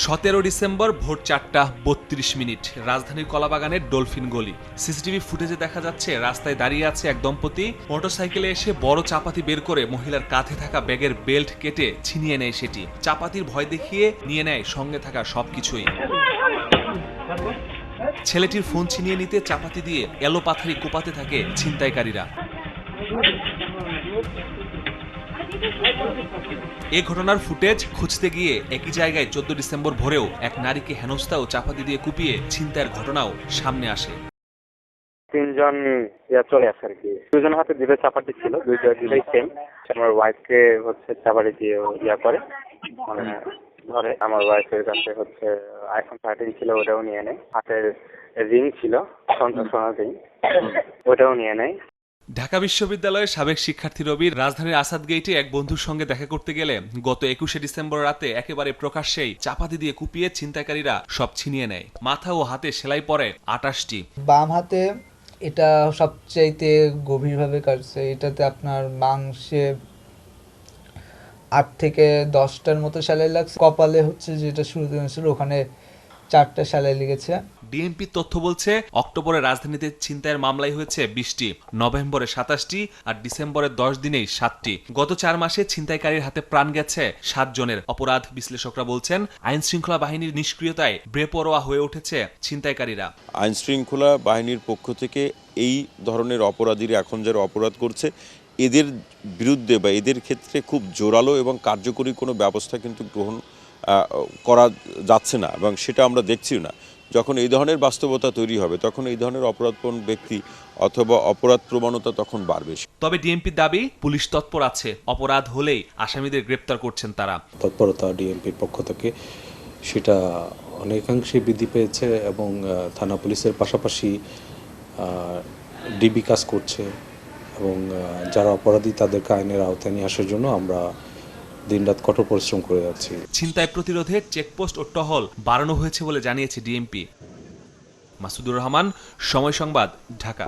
17 December ভোর 4:32 রাজধানীর কলাবাগানের dolphin গলি। সিসিটিভি ফুটেজে দেখা যাচ্ছে রাস্তায় দাঁড়িয়ে আছে এক দম্পতি মোটরসাইকেলে এসে বড় চাপাতি বের করে মহিলার কাঁধে থাকা ব্যাগের বেল্ট কেটে ছিনিয়ে নেয় সেটি। চাপাতির ভয় দেখিয়ে নিয়ে নেয় সঙ্গে থাকা সবকিছুই। ছেলেটির ফোন ছিনিয়ে নিতে চাপাতি দিয়ে এলোপাথারি কোপাতে থাকে ছিনতাইকারীরা। এ ঘটনার ফুটেজ খুঁজতে গিয়ে একই জায়গায় 14 ডিসেম্বর ভোরেও এক নারীকে হেনস্থা ও চাপাতি দিয়ে কুপিয়ে ছিনতাইয়ের ঘটনাও সামনে আসে। তিনজন চলে আসে আর কি। দুজনের হাতে দুটো চাপাতি ছিল, দুটোই সেম। আমার ওয়াইফকে চাপাতি দিয়ে করে মানে ধরে। আমার ওয়াইফের কাছে আইফোন 13 ছিল, ওটাও নিয়ে নেয়। হাতের রিং ছিল, সোনার রিং, ওটাও নিয়ে নেয়। ঢাকা বিশ্ববিদ্যালয়ের সাবেক শিক্ষার্থী রবির রাজধানীর আসাদ গেইটে এক বন্ধুর সঙ্গে দেখা করতে গেলে গত 21 ডিসেম্বর রাতে একেবারে প্রকাশ্যেই চাপাতি দিয়ে কুপিয়ে ছিনতাইকারীরা সব ছিনিয়ে নেয়। মাথা ও হাতে সেলাই পড়ে 28টি। বাম হাতে এটা সবচাইতে গভীরভাবে কাটছে। এটাতে আপনার মাংসে 8 থেকে 10টার মতো সেলাই লাগছে। কপালে যেটা শুরুতে ছিল ওখানে 4টা সেলাই লেগেছে। ডিএমপি তথ্য বলছে অক্টোবরে রাজধানীতে ছিনতাইয়ের মামলাই হয়েছে 20টি, নভেম্বরে 27টি আর ডিসেম্বরে 10 দিনেই 7টি। গত 4 মাসে ছিনতাইকারীর হাতে প্রাণ গেছে 7 জনের। অপরাধ বিশ্লেষকরা বলছেন আইন শৃঙ্খলা বাহিনীর নিষ্ক্রিয়তায় বেপরোয়া হয়ে উঠেছে ছিনতাইকারীরা। আইন শৃঙ্খলা বাহিনীর পক্ষ থেকে এই ধরনের অপরাধীরা এখন যারা অপরাধ করছে এদের বিরুদ্ধে বা এদের ক্ষেত্রে খুব জোরালো এবং কার্যকরী কোনো ব্যবস্থা কিন্তু গ্রহণ করা যাচ্ছে না, এবং সেটা আমরা দেখছিও না। যখন এই ধরনের বাস্তবতা তৈরি হবে তখন এই ধরনের অপরাধপ্রবণ ব্যক্তি অথবা অপরাধ প্রবণতা তখন বাড়বে। তবে ডিএমপির দাবি পুলিশ তৎপর আছে, অপরাধ হলেই আসামিদের গ্রেপ্তার করছেন তারা। তৎপরতা ডিএমপির পক্ষ থেকে সেটা অনেকাংশে বৃদ্ধি পেয়েছে এবং থানা পুলিশের পাশাপাশি ডিবি কাজ করছে এবং যারা অপরাধী তাদেরকে আইনের আওতায় নিয়ে আসার জন্য আমরা দিনরাত কঠোর পরিশ্রম করে যাচ্ছি। ছিনতাই প্রতিরোধে চেকপোস্ট ও টহল বাড়ানো হয়েছে বলে জানিয়েছে ডিএমপি। মাসুদুর রহমান, সময় সংবাদ, ঢাকা।